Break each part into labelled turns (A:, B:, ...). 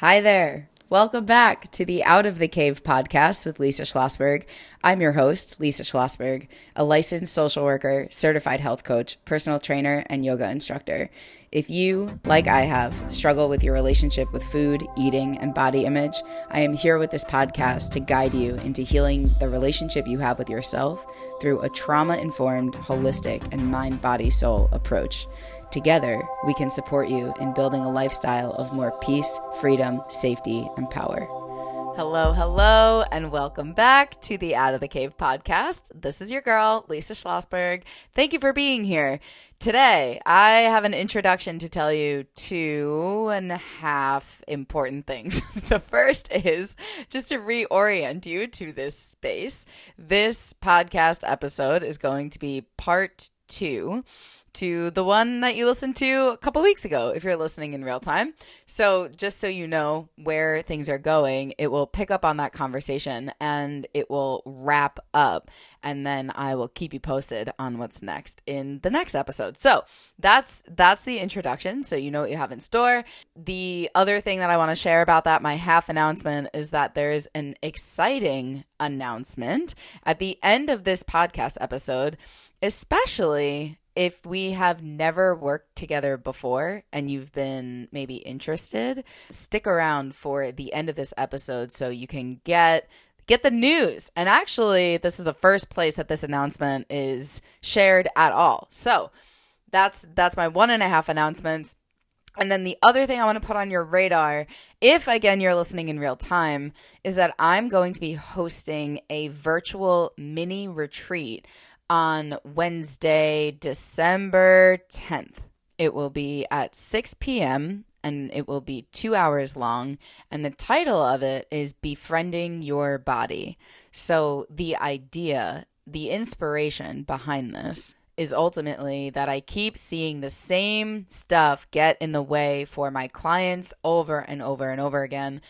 A: Hi there. Welcome back to the Out of the Cave podcast with Lisa Schlossberg. I'm your host, Lisa Schlossberg, a licensed social worker, certified health coach, personal trainer, and yoga instructor. If you, like I have, struggle with your relationship with food, eating, and body image, I am here with this podcast to guide you into healing the relationship you have with yourself through a trauma-informed, holistic, and mind-body-soul approach. Together, we can support you in building a lifestyle of more peace, freedom, safety, and power. Hello, and welcome back to the Out of the Cave podcast. This is your girl, Lisa Schlossberg. Thank you for being here. Today, I have an introduction to tell you 2.5 important things. The first is just to reorient you to this space. This podcast episode is going to be part 2 to the one that you listened to a couple weeks ago if you're listening in real time. So just so you know where things are going, it will pick up on that conversation and it will wrap up, and then I will keep you posted on what's next in the next episode. So that's the introduction, so you know what you have in store. The other thing that I want to share about that, my half announcement, is that there's an exciting announcement at the end of this podcast episode, especially if we have never worked together before and you've been maybe interested. Stick around for the end of this episode so you can get the news. And actually, this is the first place that this announcement is shared at all. So that's my 1.5 announcements. And then the other thing I want to put on your radar, if again you're listening in real time, is that I'm going to be hosting a virtual mini retreat on Wednesday, December 10th. It will be at 6 p.m. and it will be 2 hours long. And the title of it is Befriending Your Body. So the idea, the inspiration behind this is ultimately that I keep seeing the same stuff get in the way for my clients over and over and over again.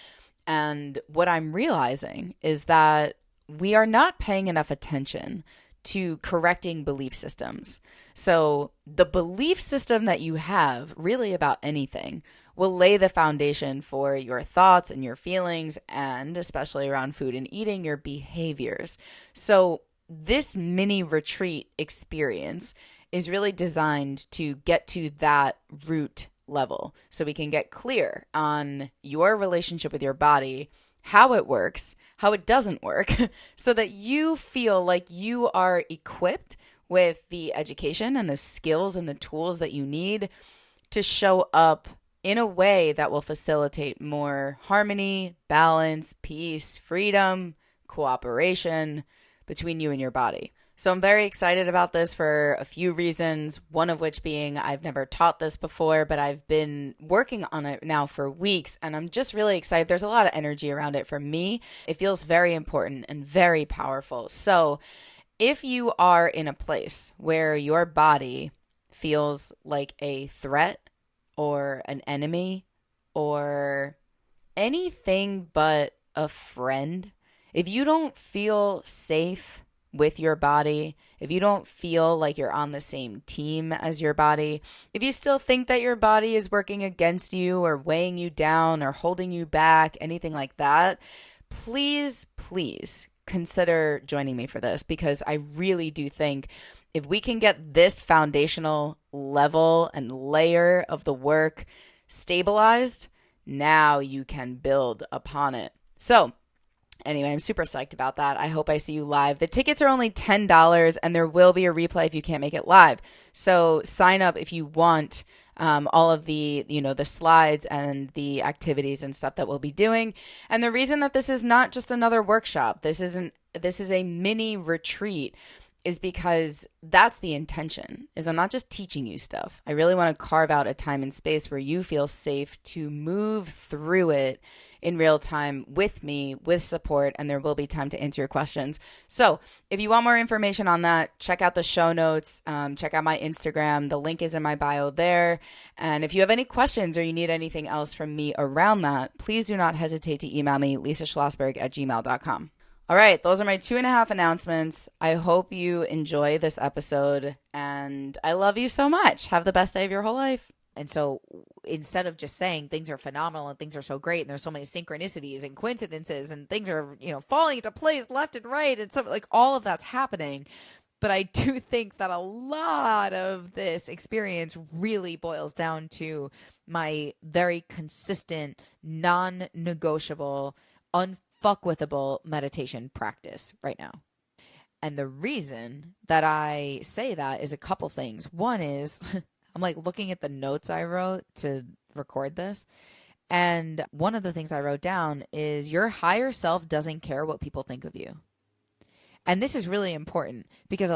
A: And what I'm realizing is that we are not paying enough attention to correcting belief systems. So the belief system that you have really about anything will lay the foundation for your thoughts and your feelings, and especially around food and eating, your behaviors. So this mini retreat experience is really designed to get to that root level so we can get clear on your relationship with your body, how it works, how it doesn't work, so that you feel like you are equipped with the education and the skills and the tools that you need to show up in a way that will facilitate more harmony, balance, peace, freedom, cooperation between you and your body. So I'm very excited about this for a few reasons, one of which being I've never taught this before, but I've been working on it now for weeks, and I'm just really excited. There's a lot of energy around it for me. It feels very important and very powerful. So if you are in a place where your body feels like a threat or an enemy or anything but a friend, if you don't feel safe with your body, if you don't feel like you're on the same team as your body, if you still think that your body is working against you or weighing you down or holding you back, anything like that, please consider joining me for this, because I really do think if we can get this foundational level and layer of the work stabilized, now you can build upon it. So anyway, I'm super psyched about that. I hope I see you live. The tickets are only $10, and there will be a replay if you can't make it live. So sign up if you want all of the, the slides and the activities and stuff that we'll be doing. And the reason that this is not just another workshop, this is a mini retreat, is because that's the intention, is I'm not just teaching you stuff. I really want to carve out a time and space where you feel safe to move through it in real time with me, with support, and there will be time to answer your questions. So if you want more information on that, check out the show notes, check out my Instagram. The link is in my bio there. And if you have any questions or you need anything else from me around that, please do not hesitate to email me, lisaschlossberg@gmail.com. All right, those are my 2.5 announcements. I hope you enjoy this episode, and I love you so much. Have the best day of your whole life. And so instead of just saying things are phenomenal and things are so great and there's so many synchronicities and coincidences and things are, falling into place left and right, and so like all of that's happening. But I do think that a lot of this experience really boils down to my very consistent, non-negotiable, unfuckwithable meditation practice right now. And the reason that I say that is a couple things. One is I'm like looking at the notes I wrote to record this. And one of the things I wrote down is your higher self doesn't care what people think of you. And this is really important because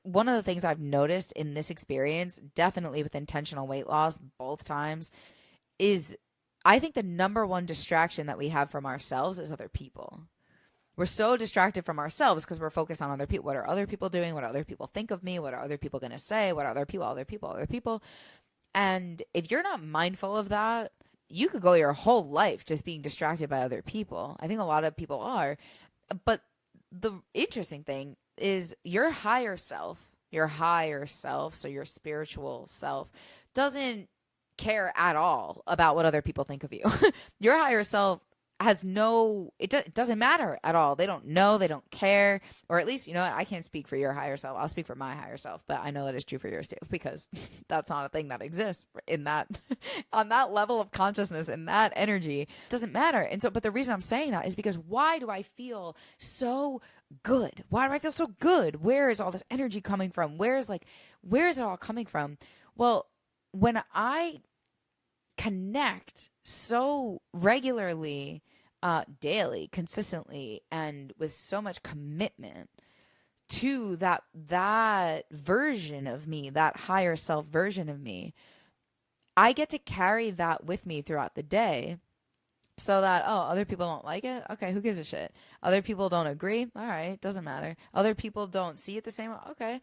A: one of the things I've noticed in this experience, definitely with intentional weight loss, both times, is I think the number one distraction that we have from ourselves is other people. We're so distracted from ourselves because we're focused on other people. What are other people doing? What do other people think of me? What are other people going to say? What are other people? And if you're not mindful of that, you could go your whole life just being distracted by other people. I think a lot of people are. But the interesting thing is your higher self, so your spiritual self, doesn't care at all about what other people think of you. Your higher self has it doesn't matter at all. They don't know, they don't care, or at least, I can't speak for your higher self. I'll speak for my higher self, but I know that is true for yours too, because that's not a thing that exists in that, on that level of consciousness and that energy. It doesn't matter. And so, but the reason I'm saying that is because why do I feel so good? Why do I feel so good? Where is all this energy coming from? Where is it all coming from? Well, when I connect so regularly, daily, consistently, and with so much commitment to that version of me, that higher self version of me, I get to carry that with me throughout the day. So that, other people don't like it? Okay, who gives a shit? Other people don't agree? All right, doesn't matter. Other people don't see it the same way? Okay,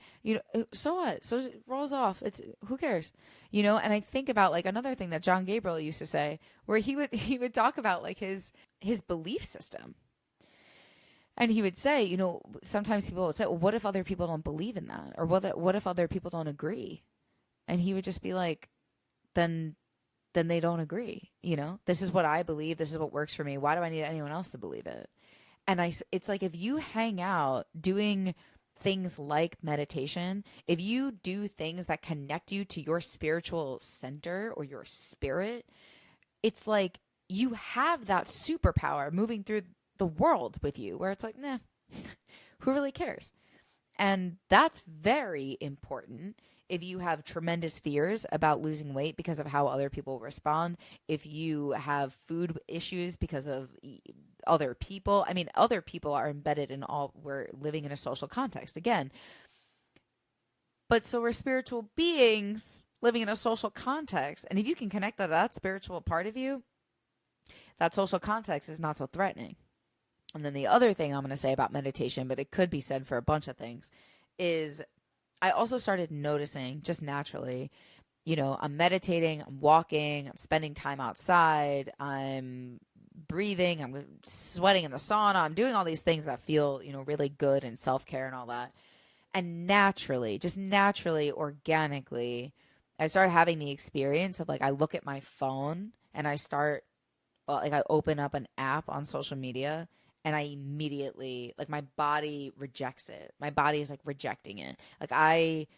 A: so what? So it rolls off. Who cares? And I think about like another thing that John Gabriel used to say, where he would talk about like his belief system. And he would say, sometimes people would say, well, what if other people don't believe in that? Or what if other people don't agree? And he would just be like, then they don't agree. This is what I believe. This is what works for me. Why do I need anyone else to believe it? And it's like, if you hang out doing things like meditation, if you do things that connect you to your spiritual center or your spirit, it's like you have that superpower moving through the world with you, where it's like, nah, who really cares? And that's very important. If you have tremendous fears about losing weight because of how other people respond, if you have food issues because of other people, other people are embedded in we're living in a social context again. But so we're spiritual beings living in a social context. And if you can connect that spiritual part of you, that social context is not so threatening. And then the other thing I'm going to say about meditation, but it could be said for a bunch of things, is I also started noticing just naturally, I'm meditating, I'm walking, I'm spending time outside, I'm breathing, I'm sweating in the sauna, I'm doing all these things that feel, really good and self-care and all that. And naturally, organically, I started having the experience of like, I look at my phone and I open up an app on social media, and I immediately, like, my body rejects it. My body is like rejecting it. Like, I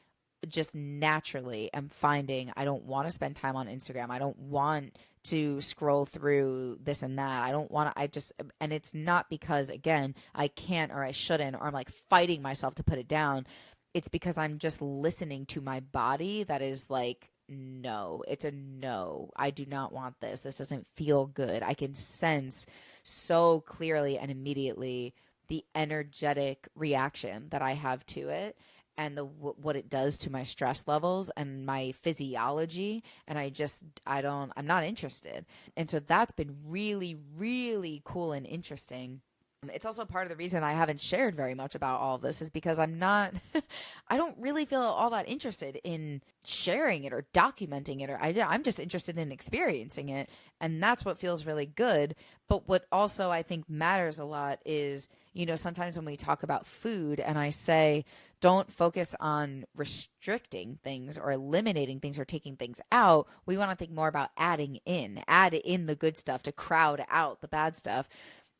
A: just naturally am finding I don't want to spend time on Instagram. I don't want to scroll through this and that. I don't want to, and it's not because, again, I can't or I shouldn't, or I'm like fighting myself to put it down. It's because I'm just listening to my body that is like, no, it's a no. I do not want this. This doesn't feel good. I can sense so clearly and immediately the energetic reaction that I have to it, and what it does to my stress levels and my physiology. And I'm not interested. And so that's been really, really cool and interesting It's also part of the reason I haven't shared very much about all of this is because I'm not, I don't really feel all that interested in sharing it or documenting it, or I'm just interested in experiencing it. And that's what feels really good. But what also I think matters a lot is, sometimes when we talk about food and I say, don't focus on restricting things or eliminating things or taking things out. We want to think more about add in the good stuff to crowd out the bad stuff.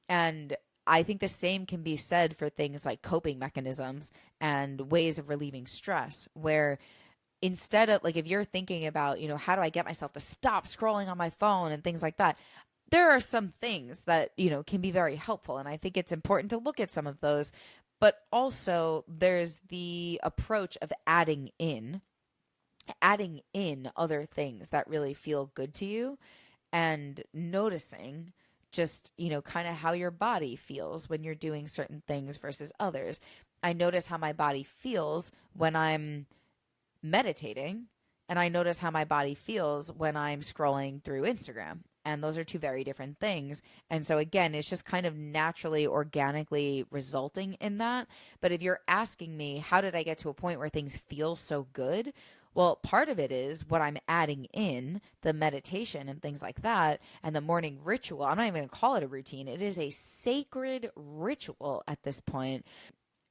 A: And I think the same can be said for things like coping mechanisms and ways of relieving stress, where instead of like, if you're thinking about, how do I get myself to stop scrolling on my phone and things like that, there are some things that, can be very helpful. And I think it's important to look at some of those. But also, there's the approach of adding in other things that really feel good to you and noticing just, kind of how your body feels when you're doing certain things versus others. I notice how my body feels when I'm meditating, and I notice how my body feels when I'm scrolling through Instagram. And those are two very different things. And so, again, it's just kind of naturally, organically resulting in that. But if you're asking me, how did I get to a point where things feel so good? Well, part of it is what I'm adding in, the meditation and things like that, and the morning ritual. I'm not even going to call it a routine. It is a sacred ritual at this point.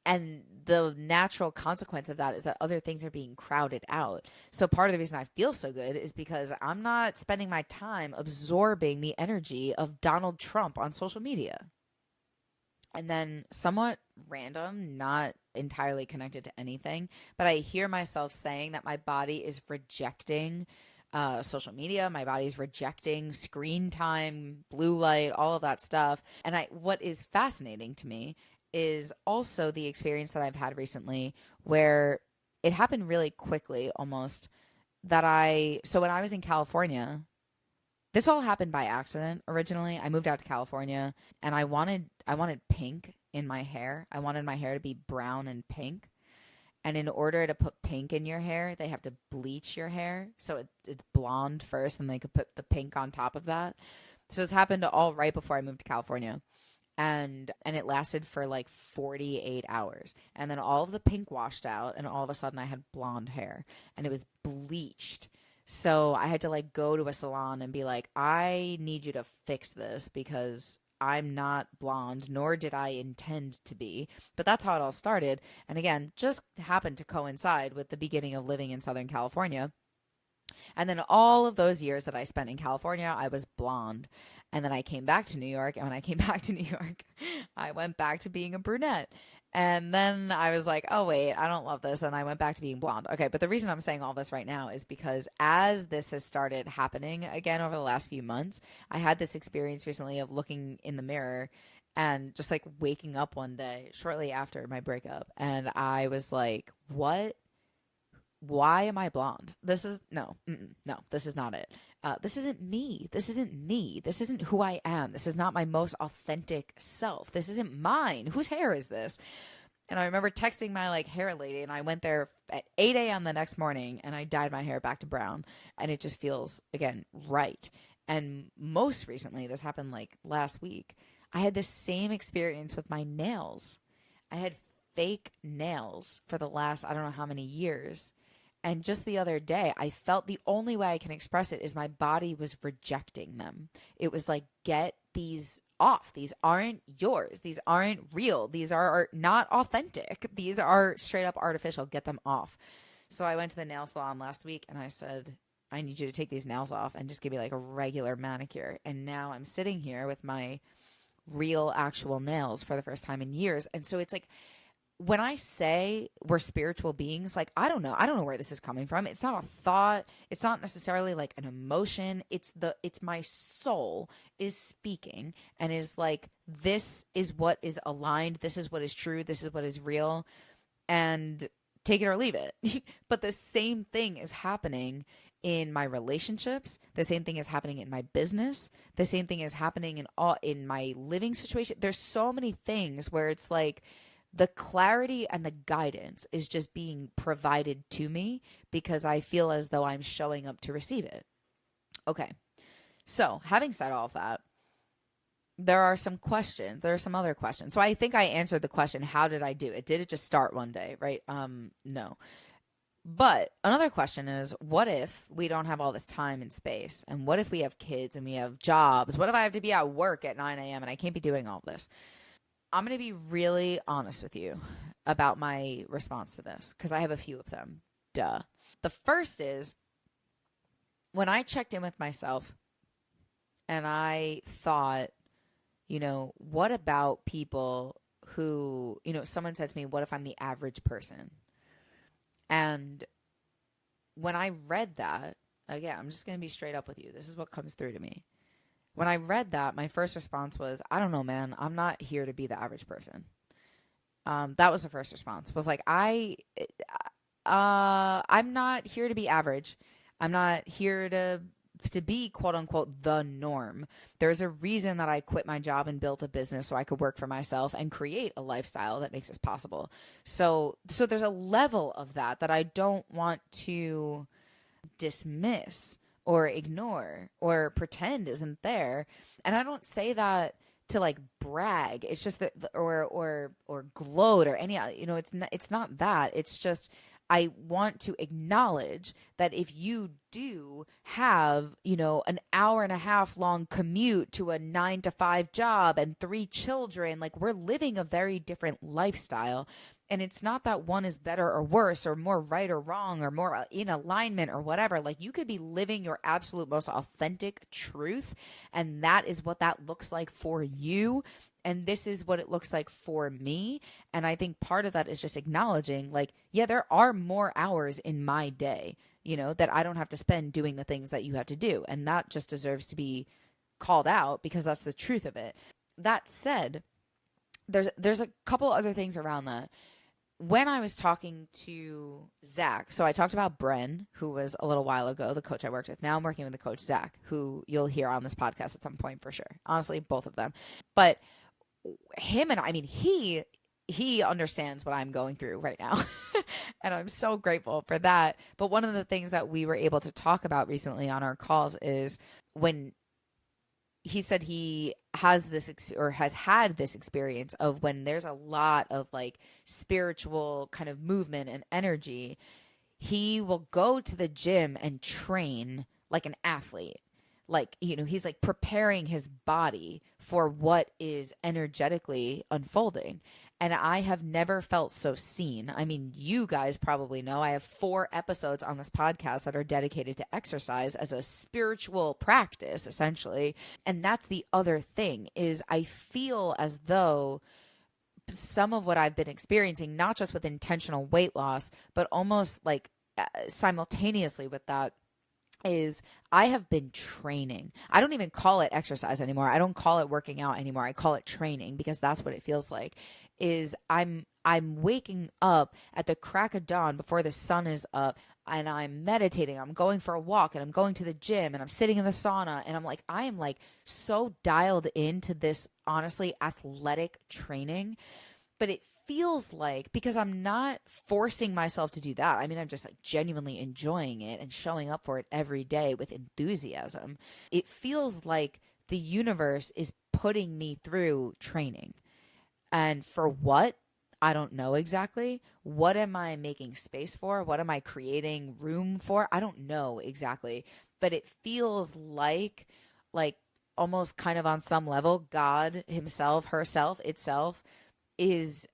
A: And the natural consequence of that is that other things are being crowded out. So part of the reason I feel so good is because I'm not spending my time absorbing the energy of Donald Trump on social media. And then, somewhat random, not entirely connected to anything, but I hear myself saying that my body is rejecting social media. My body's rejecting screen time, blue light, all of that stuff. And what is fascinating to me is also the experience that I've had recently where it happened really quickly almost so when I was in California, this all happened by accident originally. I moved out to California and I wanted pink in my hair. I wanted my hair to be brown and pink. And in order to put pink in your hair, they have to bleach your hair. So it's blonde first and they could put the pink on top of that. So this happened all right before I moved to California. And it lasted for like 48 hours. And then all of the pink washed out and all of a sudden I had blonde hair and it was bleached. So I had to like go to a salon and be like, I need you to fix this because I'm not blonde, nor did I intend to be. But that's how it all started. And again, just happened to coincide with the beginning of living in Southern California. And then all of those years that I spent in California, I was blonde. And then I came back to New York. And when I came back to New York, I went back to being a brunette. And then I was like, oh, wait, I don't love this. And I went back to being blonde. Okay, but the reason I'm saying all this right now is because as this has started happening again over the last few months, I had this experience recently of looking in the mirror and just like waking up one day shortly after my breakup. And I was like, what? Why am I blonde? This is no, this is not it. This isn't me. This isn't me. This isn't who I am. This is not my most authentic self. This isn't mine. Whose hair is this? And I remember texting my like hair lady, and I went there at 8 a.m. the next morning, and I dyed my hair back to brown, and it just feels again right. And most recently, this happened like last week. I had this same experience with my nails. I had fake nails for the last I don't know how many years. And just the other day, I felt the only way I can express it is my body was rejecting them. It was like, get these off. These aren't yours. These aren't real. These are not authentic. These are straight up artificial. Get them off. So I went to the nail salon last week and I said, I need you to take these nails off and just give me like a regular manicure. And now I'm sitting here with my real actual nails for the first time in years. And so it's like, when I say we're spiritual beings, like, I don't know where this is coming from. It's not a thought. It's not necessarily like an emotion. It's my soul is speaking and is like, this is what is aligned. This is what is true. This is what is real, and take it or leave it. But the same thing is happening in my relationships. The same thing is happening in my business. The same thing is happening in my living situation. There's so many things where it's like, the clarity and the guidance is just being provided to me because I feel as though I'm showing up to receive it. Okay. So having said all of that, there are some questions. There are some other questions. So I think I answered the question, how did I do it? Did it just start one day, right? No. But another question is, what if we don't have all this time and space? And what if we have kids and we have jobs? What if I have to be at work at 9 a.m. and I can't be doing all this? I'm going to be really honest with you about my response to this because I have a few of them. Duh. The first is when I checked in with myself and I thought, what about people who, someone said to me, what if I'm the average person? And when I read that, again, I'm just going to be straight up with you. This is what comes through to me. When I read that, my first response was, I don't know, man. I'm not here to be the average person. That was the first response. Was like, I'm not here to be average. I'm not here to be quote unquote the norm. There's a reason that I quit my job and built a business so I could work for myself and create a lifestyle that makes this possible. So there's a level of that I don't want to dismiss or ignore or pretend isn't there. And I don't say that to like brag. It's just that or gloat or any, it's not that. It's just I want to acknowledge that if you do have, an hour and a half long commute to a 9 to 5 job and 3 children, like we're living a very different lifestyle. And it's not that one is better or worse or more right or wrong or more in alignment or whatever. Like you could be living your absolute most authentic truth. And that is what that looks like for you. And this is what it looks like for me. And I think part of that is just acknowledging like, yeah, there are more hours in my day, that I don't have to spend doing the things that you have to do. And that just deserves to be called out because that's the truth of it. That said, there's a couple other things around that. When I was talking to Zach, so I talked about Bren, who was a little while ago, the coach I worked with. Now I'm working with the coach, Zach, who you'll hear on this podcast at some point for sure. Honestly, both of them. But him and he understands what I'm going through right now. And I'm so grateful for that. But one of the things that we were able to talk about recently on our calls is when he said he has has had this experience of when there's a lot of like spiritual kind of movement and energy, he will go to the gym and train like an athlete. Like, he's like preparing his body for what is energetically unfolding. And I have never felt so seen. I mean, you guys probably know I have 4 episodes on this podcast that are dedicated to exercise as a spiritual practice, essentially. And that's the other thing is I feel as though some of what I've been experiencing, not just with intentional weight loss, but almost like simultaneously with that, is I have been training. I don't even call it exercise anymore. I don't call it working out anymore. I call it training because that's what it feels like. Is I'm waking up at the crack of dawn before the sun is up and I'm meditating. I'm going for a walk and I'm going to the gym and I'm sitting in the sauna and I am like so dialed into this honestly athletic training. But it feels like, because I'm not forcing myself to do that. I mean, I'm just like genuinely enjoying it and showing up for it every day with enthusiasm. It feels like the universe is putting me through training. And for what? I don't know exactly. What am I making space for? What am I creating room for? I don't know exactly. But it feels like almost kind of on some level, God himself, herself, itself is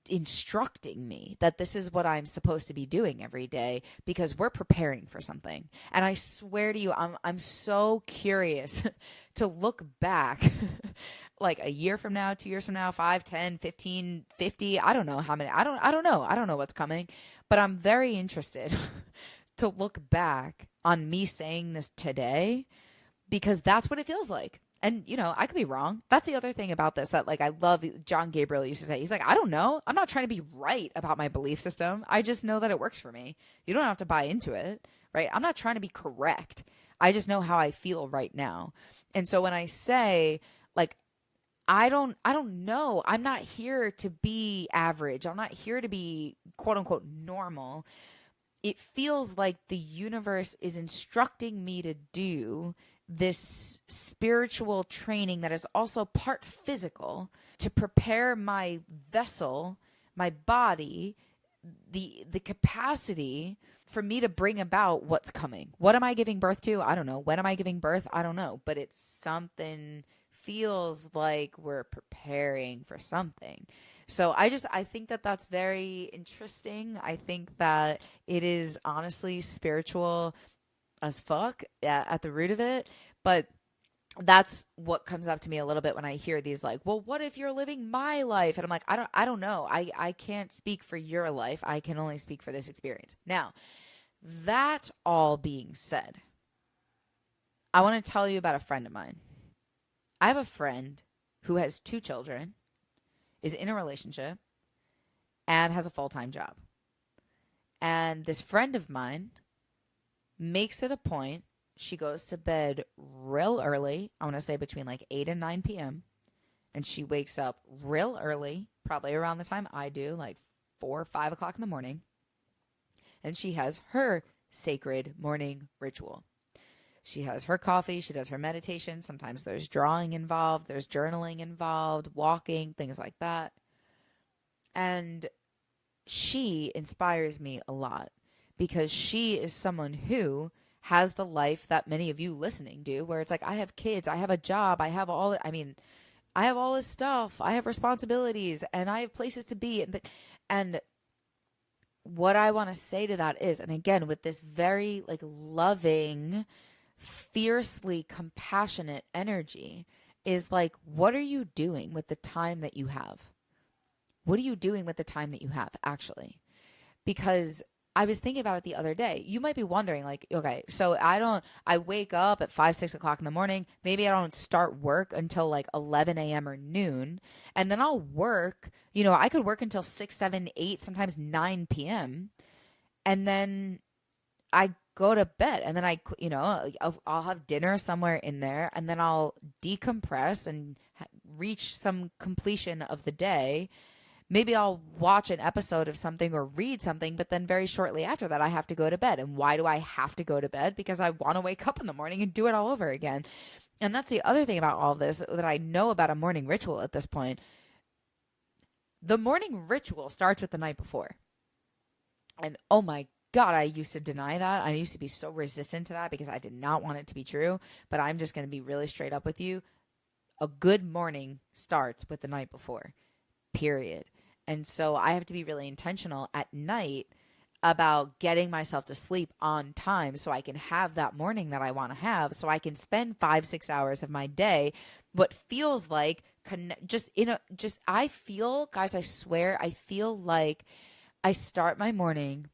A: instructing me that this is what I'm supposed to be doing every day because we're preparing for something. And I swear to you, I'm so curious to look back like a year from now, 2 years from now, 5, 10, 15, 50, I don't know how many. I don't know. I don't know what's coming, but I'm very interested to look back on me saying this today because that's what it feels like. And, I could be wrong. That's the other thing about this that, I love John Gabriel used to say. He's like, I don't know. I'm not trying to be right about my belief system. I just know that it works for me. You don't have to buy into it, right? I'm not trying to be correct. I just know how I feel right now. And so when I say, I don't know. I'm not here to be average. I'm not here to be, quote unquote, normal. It feels like the universe is instructing me to do this spiritual training that is also part physical to prepare my vessel, my body, the capacity for me to bring about what's coming. What am I giving birth to? I don't know. When am I giving birth? I don't know. But it's something, feels like we're preparing for something. So I think that that's very interesting. I think that it is honestly spiritual as fuck at the root of it. But that's what comes up to me a little bit when I hear these, like, well, what if you're living my life? And I'm like, I don't know. I can't speak for your life. I can only speak for this experience. Now, that all being said, I want to tell you about a friend of mine. I have a friend who has 2 children, is in a relationship, and has a full-time job. And this friend of mine makes it a point. She goes to bed real early. I want to say between like 8 and 9 p.m. And she wakes up real early, probably around the time I do, like 4 or 5 o'clock in the morning. And she has her sacred morning ritual. She has her coffee. She does her meditation. Sometimes there's drawing involved. There's journaling involved, walking, things like that. And she inspires me a lot because she is someone who has the life that many of you listening do, where it's like, I have kids, I have a job, I have all this stuff, I have responsibilities, and I have places to be. And what I want to say to that is, and again, with this very like loving, fiercely compassionate energy, is like, what are you doing with the time that you have? What are you doing with the time that you have, actually? Because I was thinking about it the other day. You might be wondering, like, okay, so I wake up at 5, 6 o'clock in the morning. Maybe I don't start work until like 11 a.m. or noon. And then I'll work, I could work until 6, 7, 8, sometimes 9 p.m. And then I go to bed, and then I'll have dinner somewhere in there, and then I'll decompress and reach some completion of the day. Maybe I'll watch an episode of something or read something, but then very shortly after that, I have to go to bed. And why do I have to go to bed? Because I want to wake up in the morning and do it all over again. And that's the other thing about all this that I know about a morning ritual at this point. The morning ritual starts with the night before. And oh my God, I used to deny that. I used to be so resistant to that because I did not want it to be true. But I'm just going to be really straight up with you. A good morning starts with the night before, period. And so I have to be really intentional at night about getting myself to sleep on time so I can have that morning that I want to have, so I can spend 5, 6 hours of my day what feels like I feel, guys, I swear, I feel like I start my morning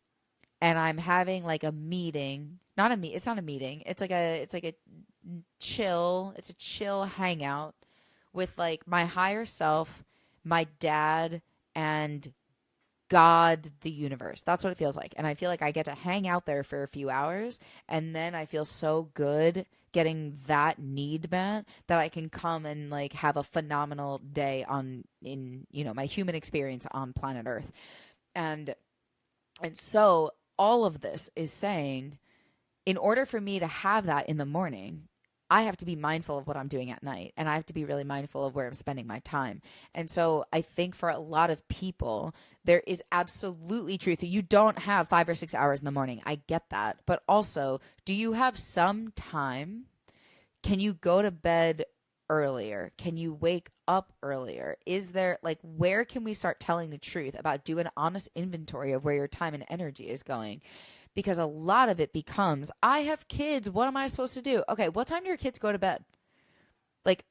A: and I'm having like a meeting. It's not a meeting. It's a chill hangout with like my higher self, my dad, and God, the universe. That's what it feels like. And I feel like I get to hang out there for a few hours, and then I feel so good getting that need met that I can come and like have a phenomenal day in my human experience on planet Earth. And so all of this is saying, in order for me to have that in the morning, I have to be mindful of what I'm doing at night, and I have to be really mindful of where I'm spending my time. And so I think for a lot of people, there is absolutely truth. You don't have 5 or 6 hours in the morning. I get that. But also, do you have some time? Can you go to bed earlier? Can you wake up earlier? Is there, like, where can we start telling the truth about do an honest inventory of where your time and energy is going? Because a lot of it becomes, I have kids. What am I supposed to do? Okay, what time do your kids go to bed? Like,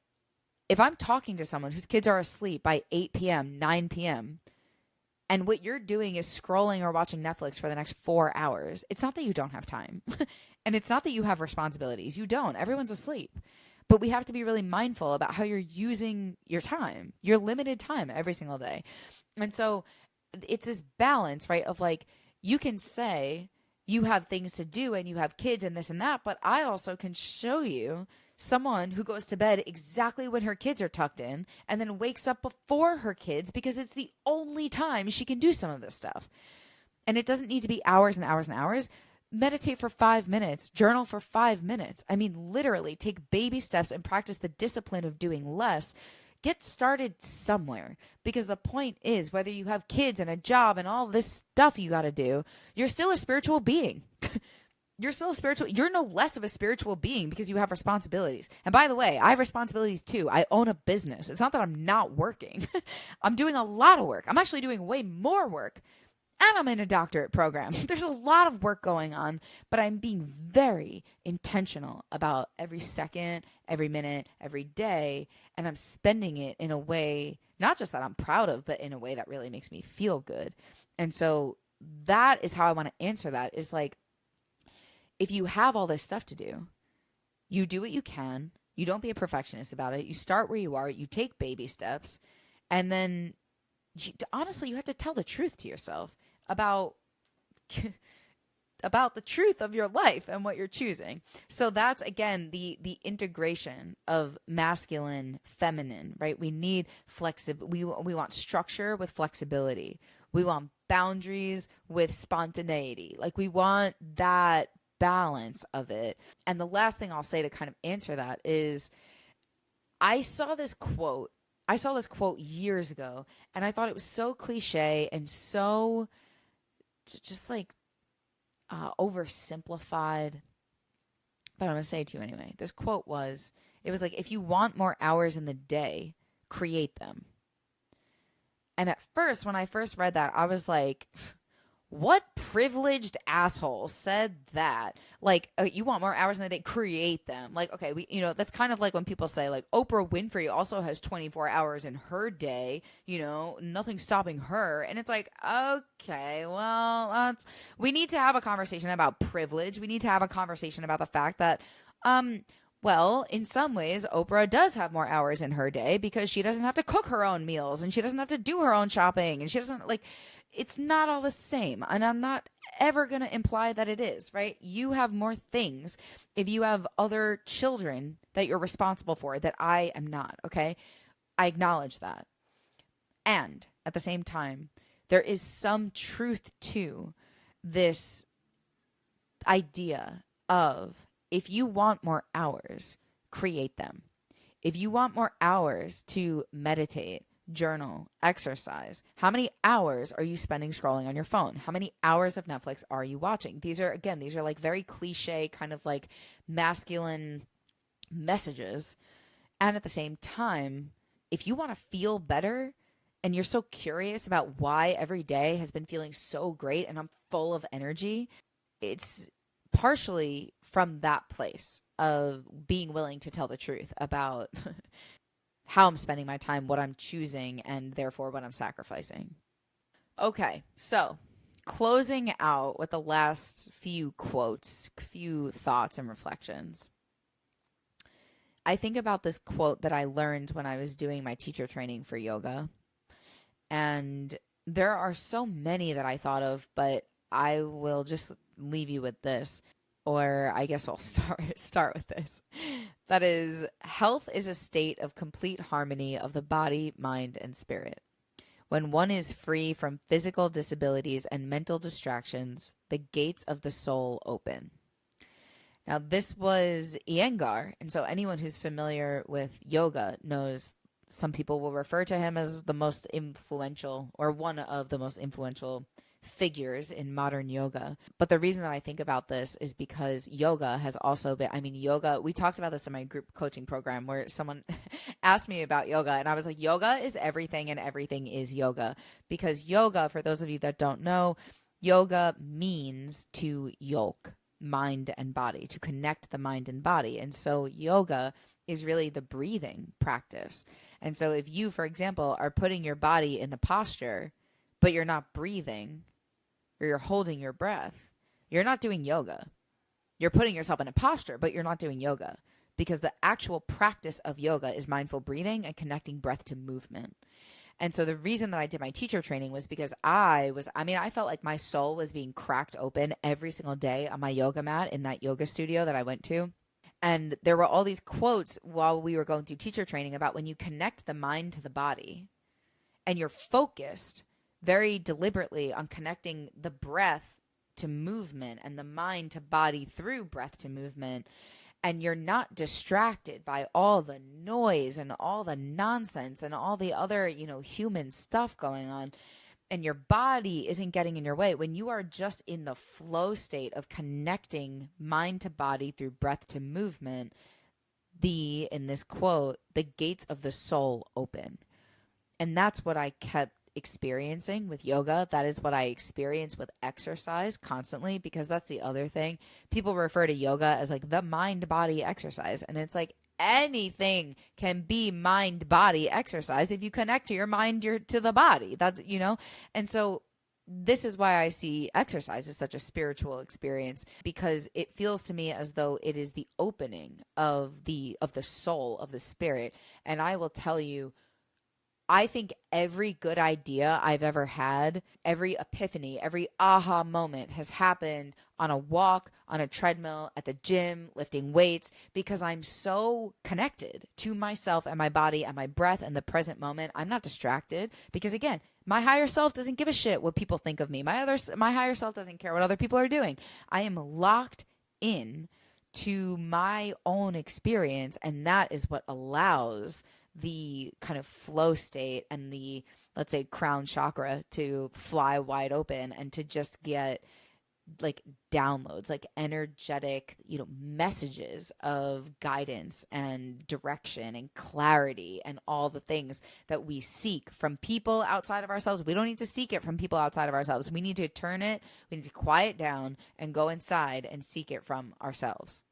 A: if I'm talking to someone whose kids are asleep by 8 p.m., 9 p.m., and what you're doing is scrolling or watching Netflix for the next 4 hours, it's not that you don't have time. And it's not that you have responsibilities. You don't. Everyone's asleep. But we have to be really mindful about how you're using your time, your limited time every single day. And so it's this balance, right, of like, you can say you have things to do and you have kids and this and that, but I also can show you someone who goes to bed exactly when her kids are tucked in and then wakes up before her kids because it's the only time she can do some of this stuff. And it doesn't need to be hours and hours and hours. meditate for 5 minutes, journal for 5 minutes. I mean, literally take baby steps and practice the discipline of doing less. Get started somewhere, because the point is, whether you have kids and a job and all this stuff you got to do, you're still a spiritual being. You're no less of a spiritual being because you have responsibilities. And by the way, I have responsibilities too. I own a business. It's not that I'm not working. I'm doing a lot of work. I'm actually doing way more work. And I'm in a doctorate program. There's a lot of work going on, but I'm being very intentional about every second, every minute, every day. And I'm spending it in a way, not just that I'm proud of, but in a way that really makes me feel good. And so that is how I want to answer that, is like, if you have all this stuff to do, you do what you can. You don't be a perfectionist about it. You start where you are. You take baby steps. And then, honestly, you have to tell the truth to yourself about the truth of your life and what you're choosing. So that's, again, the integration of masculine, feminine, right? We need we want structure with flexibility. We want boundaries with spontaneity. Like, we want that balance of it. And the last thing I'll say to kind of answer that is, I saw this quote years ago, and I thought it was so cliche and so just like oversimplified, but I'm going to say it to you anyway. This quote was, like, if you want more hours in the day, create them. And at first, when I first read that, I was like, what privileged asshole said that? Like, you want more hours in the day, create them. Like, okay, that's kind of like when people say, like, Oprah Winfrey also has 24 hours in her day, nothing's stopping her. And it's like, okay, well, we need to have a conversation about privilege. We need to have a conversation about the fact that, well, in some ways, Oprah does have more hours in her day because she doesn't have to cook her own meals and she doesn't have to do her own shopping, and she doesn't, like, it's not all the same. And I'm not ever going to imply that it is, right? You have more things. If you have other children that you're responsible for that I am not, okay? I acknowledge that. And at the same time, there is some truth to this idea of, if you want more hours, create them. If you want more hours to meditate, journal, exercise, how many hours are you spending scrolling on your phone? How many hours of Netflix are you watching? These are like very cliche, kind of like masculine messages. And at the same time, if you want to feel better and you're so curious about why every day has been feeling so great and I'm full of energy, it's partially from that place of being willing to tell the truth about how I'm spending my time, what I'm choosing, and therefore what I'm sacrificing. Okay, so closing out with the last few quotes, few thoughts and reflections. I think about this quote that I learned when I was doing my teacher training for yoga. And there are so many that I thought of, but I will just leave you with this. Or I guess I'll start with this. That is, health is a state of complete harmony of the body, mind, and spirit. When one is free from physical disabilities and mental distractions, the gates of the soul open. Now, this was Iyengar, and so anyone who's familiar with yoga knows some people will refer to him as the most influential, or one of the most influential figures in modern yoga. But the reason that I think about this is because yoga has also been, yoga, we talked about this in my group coaching program where someone asked me about yoga, and I was like, yoga is everything and everything is yoga. Because yoga, for those of you that don't know, yoga means to yoke mind and body, to connect the mind and body. And so yoga is really the breathing practice. And so if you, for example, are putting your body in the posture, but you're not breathing, or you're holding your breath, you're not doing yoga. You're putting yourself in a posture, but you're not doing yoga, because the actual practice of yoga is mindful breathing and connecting breath to movement. And so the reason that I did my teacher training was because I felt like my soul was being cracked open every single day on my yoga mat in that yoga studio that I went to. And there were all these quotes while we were going through teacher training about when you connect the mind to the body and you're focused very deliberately on connecting the breath to movement and the mind to body through breath to movement, and you're not distracted by all the noise and all the nonsense and all the other, human stuff going on, and your body isn't getting in your way, when you are just in the flow state of connecting mind to body through breath to movement, in this quote, the gates of the soul open. And that's what I kept experiencing with yoga. That is what I experience with exercise constantly, because that's the other thing. People refer to yoga as like the mind body exercise. And it's like anything can be mind body exercise if you connect to your mind, to the body. That's, and so this is why I see exercise as such a spiritual experience, because it feels to me as though it is the opening of the soul, of the spirit. And I will tell you, I think every good idea I've ever had, every epiphany, every aha moment has happened on a walk, on a treadmill, at the gym, lifting weights, because I'm so connected to myself and my body and my breath and the present moment. I'm not distracted because, again, my higher self doesn't give a shit what people think of me. My higher self doesn't care what other people are doing. I am locked in to my own experience, and that is what allows the kind of flow state and the, let's say, crown chakra to fly wide open and to just get like downloads, like energetic, messages of guidance and direction and clarity and all the things that we seek from people outside of ourselves. We don't need to seek it from people outside of ourselves. We need to turn it, we need to quiet down and go inside and seek it from ourselves.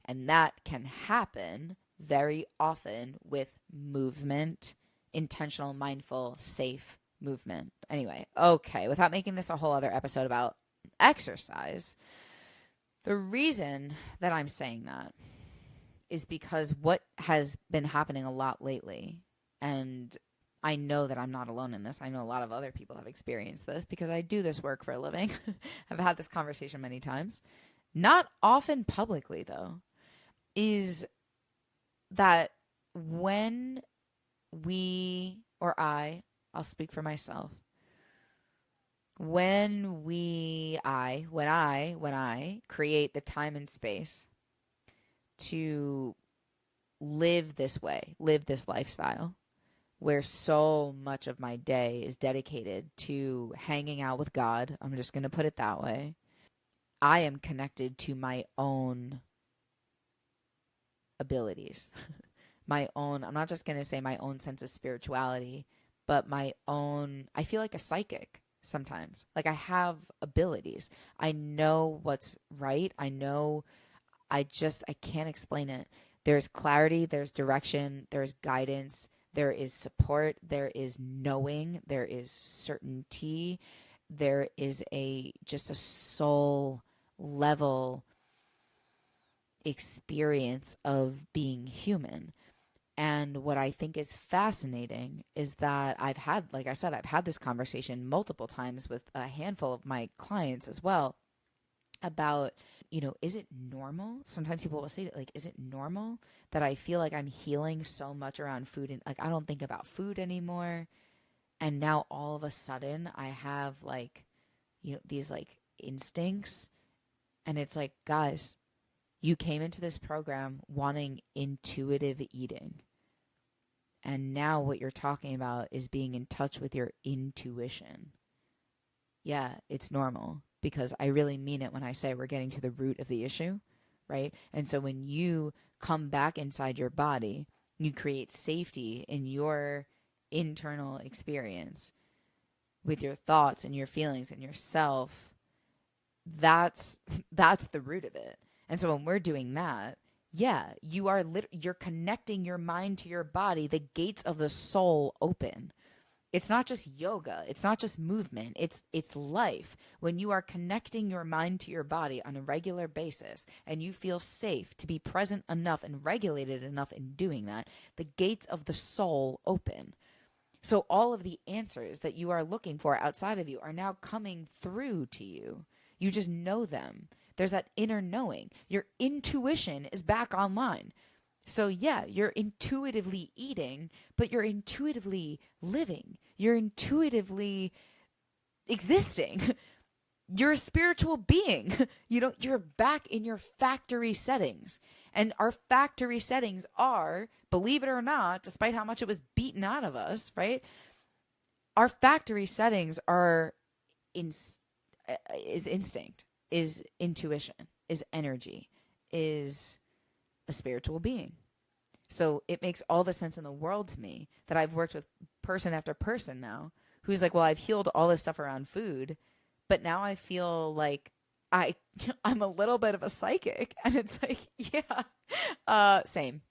A: And that can happen very often with movement, intentional, mindful, safe movement. Anyway, okay, without making this a whole other episode about exercise, the reason that I'm saying that is because what has been happening a lot lately, and I know that I'm not alone in this. I know a lot of other people have experienced this because I do this work for a living. I've had this conversation many times. Not often publicly, though, is that when we, or I'll speak for myself, when I create the time and space to live this way, live this lifestyle, where so much of my day is dedicated to hanging out with God, I'm just going to put it that way, I am connected to my own abilities. I'm not just going to say my own sense of spirituality, but my own, I feel like a psychic sometimes. Like I have abilities. I know what's right. I can't explain it. There's clarity, there's direction, there's guidance, there is support, there is knowing, there is certainty, there is just a soul level experience of being human. And what I think is fascinating is that I've had this conversation multiple times with a handful of my clients as well about, is it normal? Sometimes people will say, like, is it normal that I feel like I'm healing so much around food and like I don't think about food anymore? And now all of a sudden I have these instincts, and it's like, guys, you came into this program wanting intuitive eating. And now what you're talking about is being in touch with your intuition. Yeah, it's normal, because I really mean it when I say we're getting to the root of the issue, right? And so when you come back inside your body, you create safety in your internal experience with your thoughts and your feelings and yourself. That's the root of it. And so when we're doing that, yeah, you're connecting your mind to your body. The gates of the soul open. It's not just yoga. It's not just movement. It's life. When you are connecting your mind to your body on a regular basis and you feel safe to be present enough and regulated enough in doing that, the gates of the soul open. So all of the answers that you are looking for outside of you are now coming through to you. You just know them. There's that inner knowing. Your intuition is back online. So yeah, you're intuitively eating, but you're intuitively living. You're intuitively existing. you're a spiritual being. You're back in your factory settings. And our factory settings are, believe it or not, despite how much it was beaten out of us, right? Our factory settings are is instinct, is intuition, is energy, is a spiritual being. So it makes all the sense in the world to me that I've worked with person after person now who's like, well, I've healed all this stuff around food, but now I feel like I'm a little bit of a psychic. And it's like, yeah, same.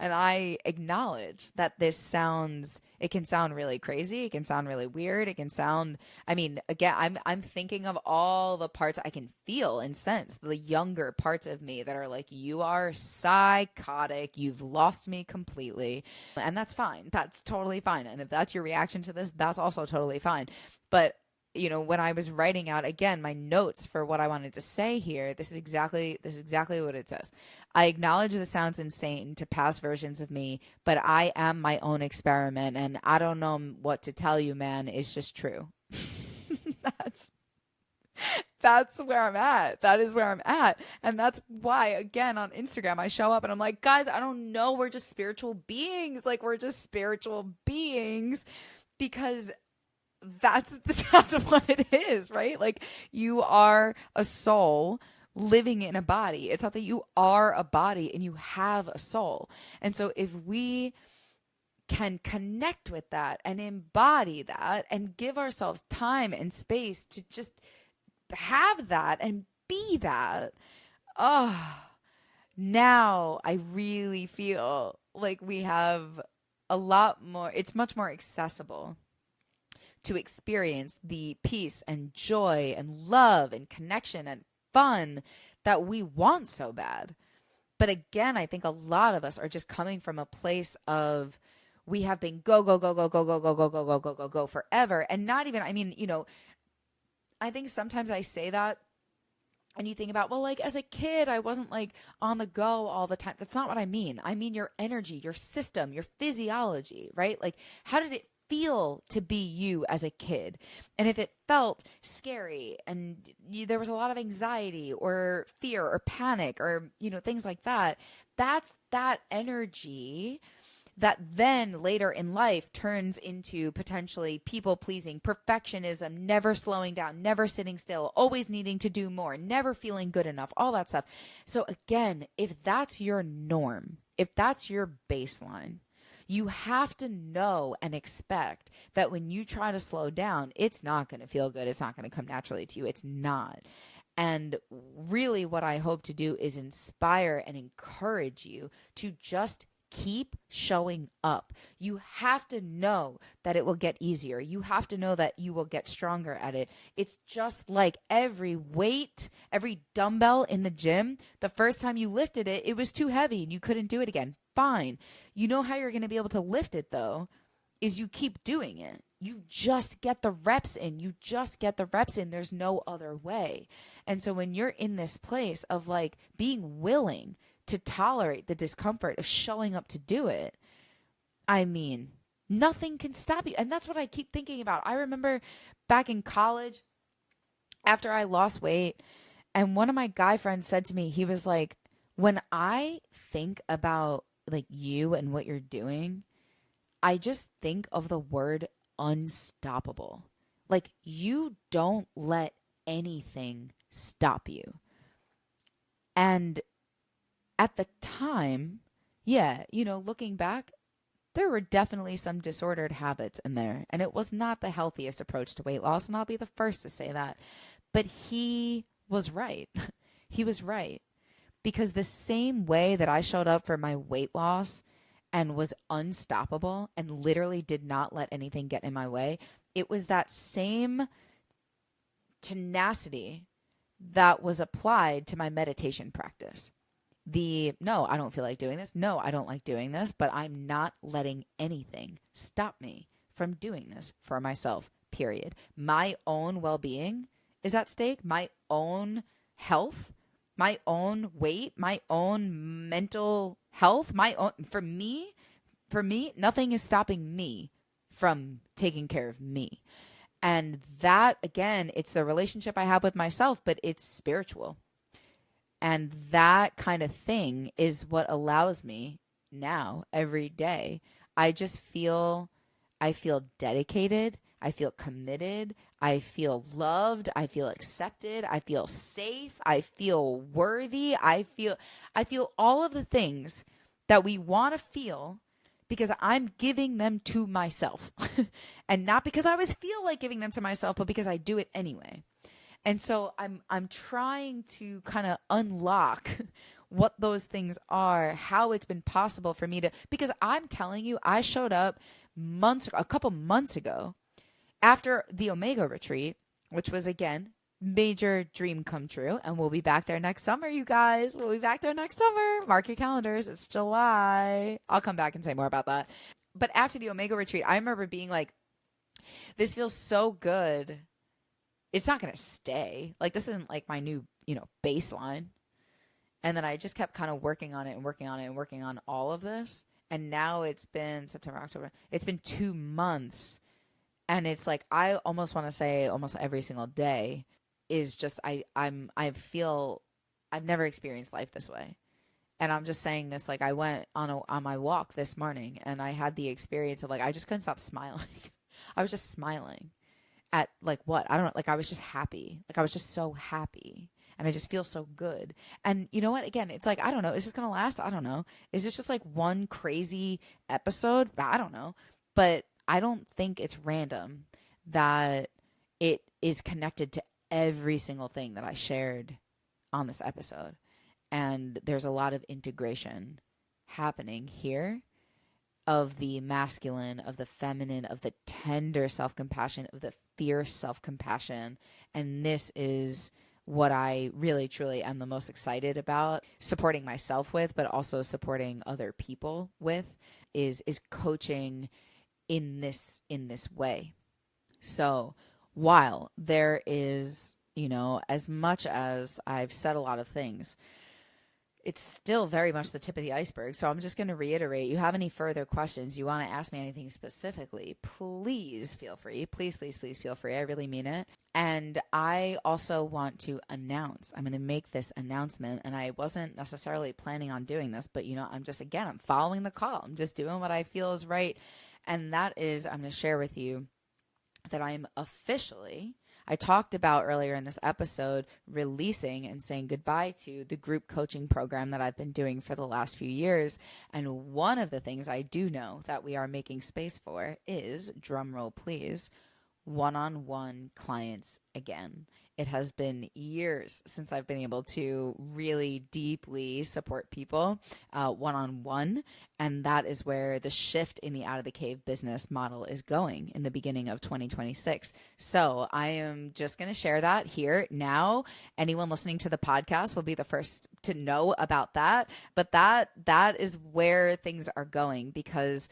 A: And I acknowledge that it can sound really crazy. It can sound really weird. It can sound, I mean, again, I'm thinking of all the parts I can feel and sense, the younger parts of me that are like, you are psychotic. You've lost me completely. And that's fine. That's totally fine. And if that's your reaction to this, that's also totally fine. But when I was writing out, again, my notes for what I wanted to say here, this is exactly what it says. I acknowledge this sounds insane to past versions of me, but I am my own experiment, and I don't know what to tell you, man. It's just true. That's where I'm at. That is where I'm at. And that's why, again, on Instagram, I show up and I'm like, guys, I don't know. We're just spiritual beings. Like, we're just spiritual beings because that's what it is, right? Like, you are a soul living in a body. It's not that you are a body and you have a soul. And so if we can connect with that and embody that and give ourselves time and space to just have that and be that, now I really feel like we have a lot more, it's much more accessible to experience the peace and joy and love and connection and fun that we want so bad. But again, I think a lot of us are just coming from a place of, we have been go, go, go, go, go, go, go, go, go, go, go, go, go forever. And not even, I mean, I think sometimes I say that and you think about, well, like as a kid, I wasn't like on the go all the time. That's not what I mean. I mean your energy, your system, your physiology, right? Like, how did it feel to be you as a kid? And if it felt scary and there was a lot of anxiety or fear or panic or, things like that, that's that energy that then later in life turns into potentially people pleasing, perfectionism, never slowing down, never sitting still, always needing to do more, never feeling good enough, all that stuff. So again, if that's your norm, if that's your baseline, you have to know and expect that when you try to slow down, it's not going to feel good. It's not going to come naturally to you. It's not. And really what I hope to do is inspire and encourage you to just keep showing up. You have to know that it will get easier. You have to know that you will get stronger at it. It's just like every weight, every dumbbell in the gym. The first time you lifted it, it was too heavy and you couldn't do it again. Fine. You know how you're going to be able to lift it though, is you keep doing it. You just get the reps in. You just get the reps in. There's no other way. And so when you're in this place of like being willing to tolerate the discomfort of showing up to do it, I mean, nothing can stop you. And that's what I keep thinking about. I remember back in college, after I lost weight, and one of my guy friends said to me, he was like, when I think about like you and what you're doing, I just think of the word unstoppable. Like, you don't let anything stop you. And at the time, looking back, there were definitely some disordered habits in there. And it was not the healthiest approach to weight loss. And I'll be the first to say that. But he was right. He was right. Because the same way that I showed up for my weight loss and was unstoppable and literally did not let anything get in my way, it was that same tenacity that was applied to my meditation practice. No, I don't feel like doing this. No, I don't like doing this, but I'm not letting anything stop me from doing this for myself, period. My own well-being is at stake. My own health, my own weight, my own mental health, for me, nothing is stopping me from taking care of me. And that, again, it's the relationship I have with myself, but it's spiritual. And that kind of thing is what allows me now every day. I feel dedicated. I feel committed. I feel loved. I feel accepted. I feel safe. I feel worthy. I feel all of the things that we want to feel because I'm giving them to myself. And not because I always feel like giving them to myself, but because I do it anyway. And so I'm trying to kind of unlock what those things are, how it's been possible for me to, because I'm telling you, I showed up a couple months ago after the Omega retreat, which was, again, major dream come true. And we'll be back there next summer, you guys. We'll be back there next summer. Mark your calendars. It's July. I'll come back and say more about that. But after the Omega retreat, I remember being like, this feels so good. It's not going to stay. Like, this isn't like my new, baseline. And then I just kept kind of working on it and working on it and working on all of this. And now it's been September, October. It's been 2 months. And it's like, I almost want to say almost every single day is just, I feel I've never experienced life this way. And I'm just saying this, like, I went on my walk this morning and I had the experience of, like, I just couldn't stop smiling. I was just smiling at, like, what? I don't know. Like, I was just happy. Like, I was just so happy. And I just feel so good. And you know what? Again, it's like, I don't know. Is this going to last? I don't know. Is this just like one crazy episode? I don't know. But I don't think it's random that it is connected to every single thing that I shared on this episode. And there's a lot of integration happening here of the masculine, of the feminine, of the tender self-compassion, of the fierce self-compassion. And this is what I really, truly am the most excited about supporting myself with, but also supporting other people with, is coaching in this way. So while there is, as much as I've said a lot of things, it's still very much the tip of the iceberg. So I'm just going to reiterate, you have any further questions, you want to ask me anything specifically, please feel free. Please, please, please feel free. I really mean it. And I also want to announce, I'm going to make this announcement, and I wasn't necessarily planning on doing this, but I'm following the call. I'm just doing what I feel is right. And that is, I'm going to share with you that I'm officially, I talked about earlier in this episode, releasing and saying goodbye to the group coaching program that I've been doing for the last few years. And one of the things I do know that we are making space for is, drumroll please, one-on-one clients again. It has been years since I've been able to really deeply support people one-on-one. And that is where the shift in the Out of the Cave business model is going in the beginning of 2026. So I am just going to share that here now. Anyone listening to the podcast will be the first to know about that. But that is where things are going because,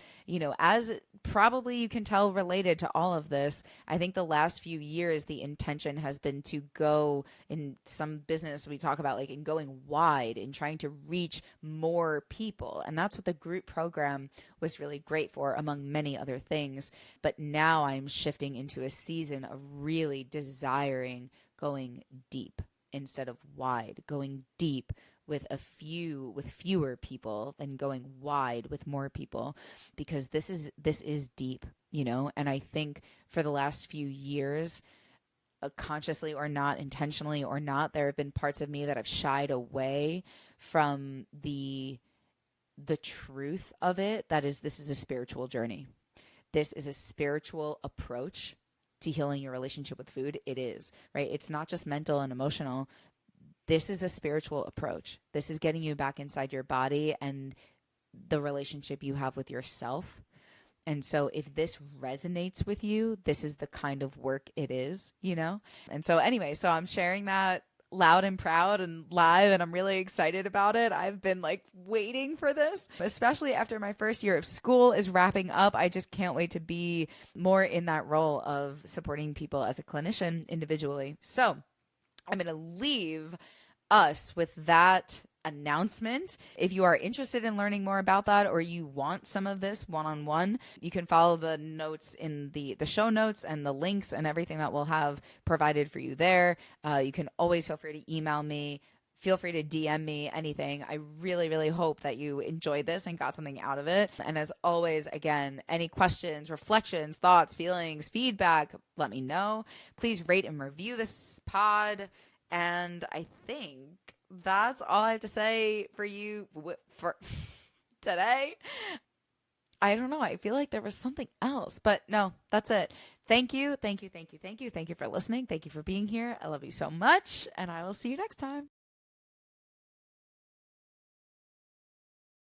A: as probably you can tell related to all of this, I think the last few years, the intention has been to go in some business we talk about, like in going wide and trying to reach more people. And that's what the group program was really great for, among many other things. But now I'm shifting into a season of really desiring going deep instead of wide, going deep with fewer people than going wide with more people, because this is deep, and I think for the last few years, consciously or not, intentionally or not, there have been parts of me that have shied away from the truth of it. That is, this is a spiritual journey. This is a spiritual approach to healing your relationship with food. It is, right? It's not just mental and emotional. This is a spiritual approach. This is getting you back inside your body and the relationship you have with yourself. And so if this resonates with you, this is the kind of work it is, And so anyway, so I'm sharing that loud and proud and live, and I'm really excited about it. I've been like waiting for this, especially after my first year of school is wrapping up. I just can't wait to be more in that role of supporting people as a clinician individually. So I'm going to leave us with that announcement. If you are interested in learning more about that, or you want some of this one-on-one, you can follow the notes in the show notes and the links and everything that we'll have provided for you there. You can always feel free to email me. Feel free to DM me anything. I really, really hope that you enjoyed this and got something out of it. And as always, again, any questions, reflections, thoughts, feelings, feedback, let me know. Please rate and review this pod. And I think that's all I have to say for you for today. I don't know. I feel like there was something else, but no, that's it. Thank you. Thank you. Thank you. Thank you. Thank you for listening. Thank you for being here. I love you so much. And I will see you next time.